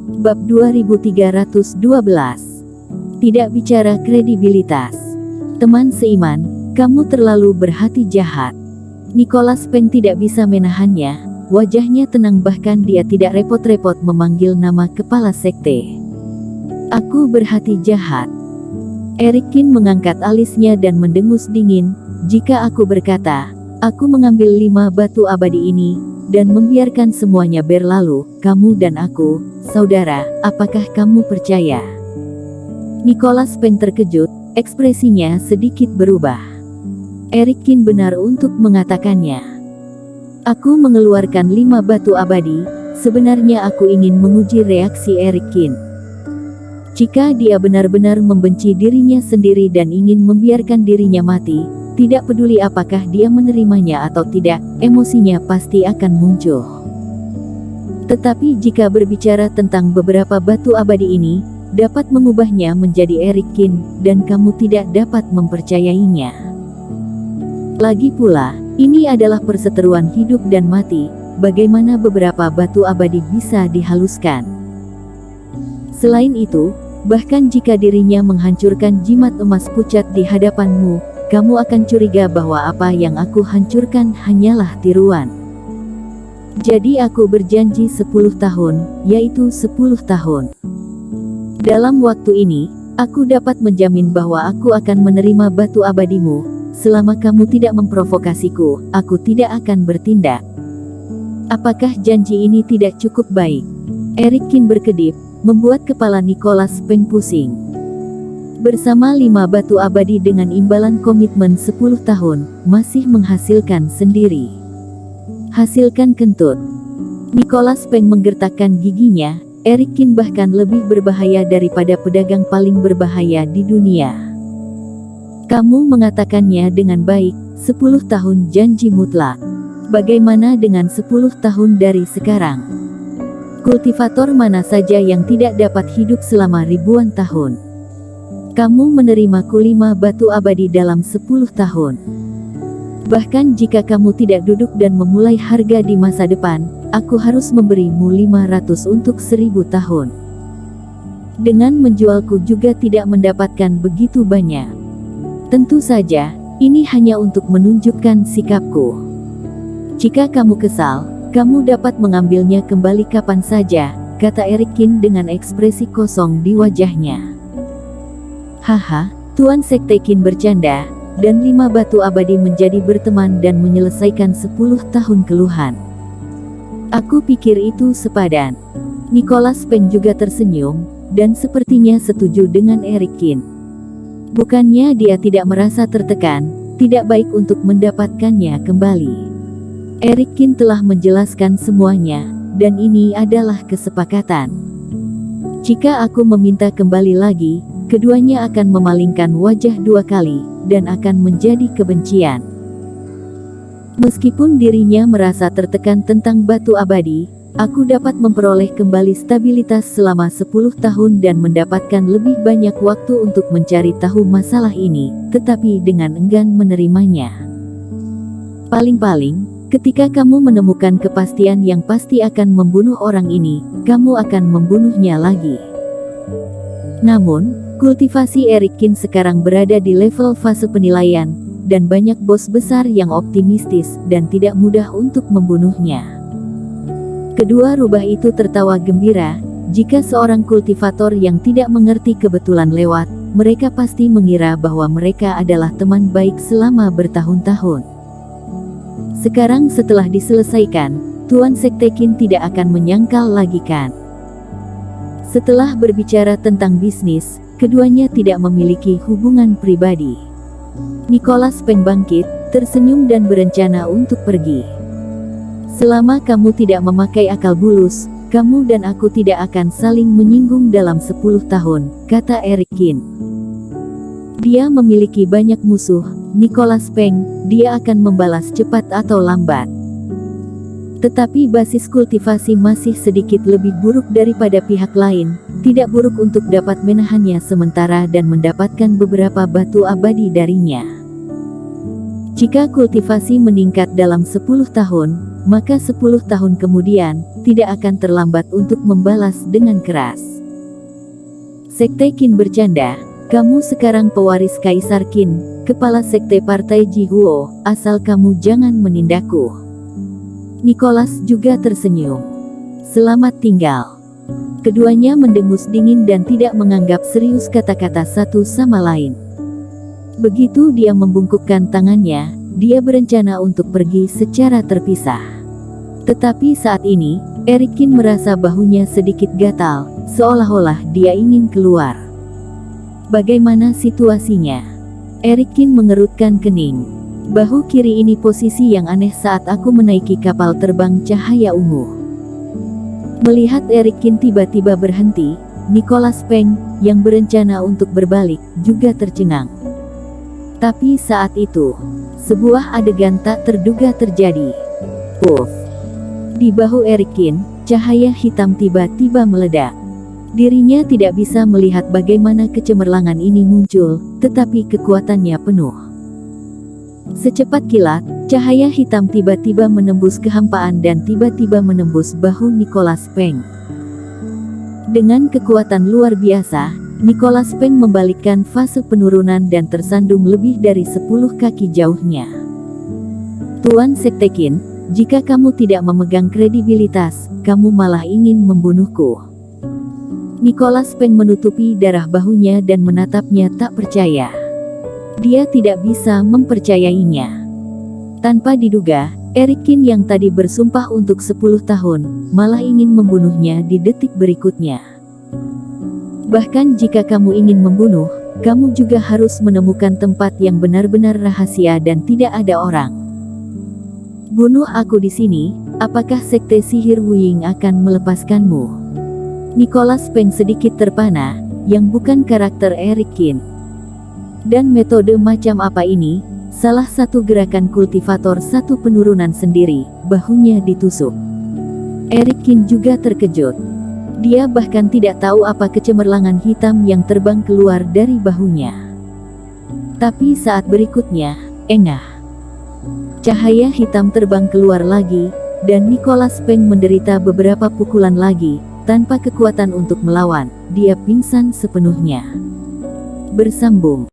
Bab 2312. Tidak bicara kredibilitas. Teman seiman, kamu terlalu berhati jahat. Nicholas Peng tidak bisa menahannya. Wajahnya tenang, bahkan dia tidak repot-repot memanggil nama kepala sekte. Aku berhati jahat. Eric Kin mengangkat alisnya dan mendengus dingin. Jika aku berkata, aku mengambil 5 batu abadi ini, dan membiarkan semuanya berlalu, kamu dan aku, saudara, apakah kamu percaya? Nicholas Peng terkejut, ekspresinya sedikit berubah. Eric Kin benar untuk mengatakannya. Aku mengeluarkan 5 batu abadi, sebenarnya aku ingin menguji reaksi Eric Kin. Jika dia benar-benar membenci dirinya sendiri dan ingin membiarkan dirinya mati, tidak peduli apakah dia menerimanya atau tidak, emosinya pasti akan muncul. Tetapi jika berbicara tentang beberapa batu abadi ini, dapat mengubahnya menjadi Eric Kin, dan kamu tidak dapat mempercayainya. Lagi pula, ini adalah perseteruan hidup dan mati, bagaimana beberapa batu abadi bisa dihaluskan. Selain itu, bahkan jika dirinya menghancurkan jimat emas pucat di hadapanmu, kamu akan curiga bahwa apa yang aku hancurkan hanyalah tiruan. Jadi aku berjanji 10 tahun, yaitu 10 tahun. Dalam waktu ini, aku dapat menjamin bahwa aku akan menerima batu abadimu. Selama kamu tidak memprovokasiku, aku tidak akan bertindak. Apakah janji ini tidak cukup baik? Eric Kin berkedip, membuat kepala Nicholas Peng pusing. Bersama 5 batu abadi dengan imbalan komitmen 10 tahun, masih menghasilkan sendiri. Hasilkan kentut. Nicholas Peng menggertakkan giginya. Eric Kin bahkan lebih berbahaya daripada pedagang paling berbahaya di dunia. Kamu mengatakannya dengan baik, 10 tahun janji mutlak. Bagaimana dengan 10 tahun dari sekarang? Kultivator mana saja yang tidak dapat hidup selama ribuan tahun? Kamu menerimaku 5 batu abadi dalam 10 tahun. Bahkan jika kamu tidak duduk dan memulai harga di masa depan, aku harus memberimu 500 untuk 1000 tahun. Dengan menjualku juga tidak mendapatkan begitu banyak. Tentu saja, ini hanya untuk menunjukkan sikapku. Jika kamu kesal, kamu dapat mengambilnya kembali kapan saja, kata Eric Kin dengan ekspresi kosong di wajahnya. Haha, Tuan Sekte Kin bercanda, dan 5 batu abadi menjadi berteman dan menyelesaikan 10 tahun keluhan. Aku pikir itu sepadan. Nicholas Peng juga tersenyum, dan sepertinya setuju dengan Eric Kin. Bukannya dia tidak merasa tertekan, tidak baik untuk mendapatkannya kembali. Eric Kin telah menjelaskan semuanya, dan ini adalah kesepakatan. Jika aku meminta kembali lagi, keduanya akan memalingkan wajah 2 kali, dan akan menjadi kebencian. Meskipun dirinya merasa tertekan tentang batu abadi, aku dapat memperoleh kembali stabilitas selama 10 tahun dan mendapatkan lebih banyak waktu untuk mencari tahu masalah ini, tetapi dengan enggan menerimanya. Paling-paling, ketika kamu menemukan kepastian yang pasti akan membunuh orang ini, kamu akan membunuhnya lagi. Namun, kultivasi Eric Kin sekarang berada di level fase penilaian, dan banyak bos besar yang optimistis dan tidak mudah untuk membunuhnya. Kedua rubah itu tertawa gembira. Jika seorang kultivator yang tidak mengerti kebetulan lewat, mereka pasti mengira bahwa mereka adalah teman baik selama bertahun-tahun. Sekarang setelah diselesaikan, Tuan Sekte Kin tidak akan menyangkal lagi kan? Setelah berbicara tentang bisnis, keduanya tidak memiliki hubungan pribadi. Nicholas Peng bangkit, tersenyum dan berencana untuk pergi. Selama kamu tidak memakai akal bulus, kamu dan aku tidak akan saling menyinggung dalam 10 tahun, kata Eric Kin. Dia memiliki banyak musuh, Nicholas Peng, dia akan membalas cepat atau lambat. Tetapi basis kultivasi masih sedikit lebih buruk daripada pihak lain, tidak buruk untuk dapat menahannya sementara dan mendapatkan beberapa batu abadi darinya. Jika kultivasi meningkat dalam 10 tahun, maka 10 tahun kemudian, tidak akan terlambat untuk membalas dengan keras. Sekte Qin bercanda, kamu sekarang pewaris Kaisar Qin, kepala sekte partai Jihuo, asal kamu jangan menindakku. Nicholas juga tersenyum. Selamat tinggal. Keduanya mendengus dingin dan tidak menganggap serius kata-kata satu sama lain. Begitu dia membungkukkan tangannya, dia berencana untuk pergi secara terpisah. Tetapi saat ini, Eric Qin merasa bahunya sedikit gatal, seolah-olah dia ingin keluar. Bagaimana situasinya? Eric Qin mengerutkan kening. Bahu kiri ini posisi yang aneh saat aku menaiki kapal terbang cahaya ungu. Melihat Eric Qin tiba-tiba berhenti, Nicholas Peng, yang berencana untuk berbalik, juga tercengang. Tapi saat itu, sebuah adegan tak terduga terjadi. Puff! Di bahu Eric Qin, cahaya hitam tiba-tiba meledak. Dirinya tidak bisa melihat bagaimana kecemerlangan ini muncul, tetapi kekuatannya penuh. Secepat kilat, cahaya hitam tiba-tiba menembus kehampaan dan tiba-tiba menembus bahu Nicholas Peng. Dengan kekuatan luar biasa, Nicholas Peng membalikkan fase penurunan dan tersandung lebih dari 10 kaki jauhnya. Tuan Sekte Qin, jika kamu tidak memegang kredibilitas, kamu malah ingin membunuhku. Nicholas Peng menutupi darah bahunya dan menatapnya tak percaya. Dia tidak bisa mempercayainya. Tanpa diduga, Eric Qin yang tadi bersumpah untuk 10 tahun, malah ingin membunuhnya di detik berikutnya. Bahkan jika kamu ingin membunuh, kamu juga harus menemukan tempat yang benar-benar rahasia dan tidak ada orang. Bunuh aku di sini, apakah sekte sihir Wuying akan melepaskanmu? Nicholas Peng sedikit terpana, yang bukan karakter Eric Qin. Dan metode macam apa ini? Salah satu gerakan kultivator satu penurunan sendiri, bahunya ditusuk. Eric Qin juga terkejut. Dia bahkan tidak tahu apa kecemerlangan hitam yang terbang keluar dari bahunya. Tapi saat berikutnya, engah. Cahaya hitam terbang keluar lagi, dan Nicholas Peng menderita beberapa pukulan lagi, tanpa kekuatan untuk melawan, dia pingsan sepenuhnya. Bersambung.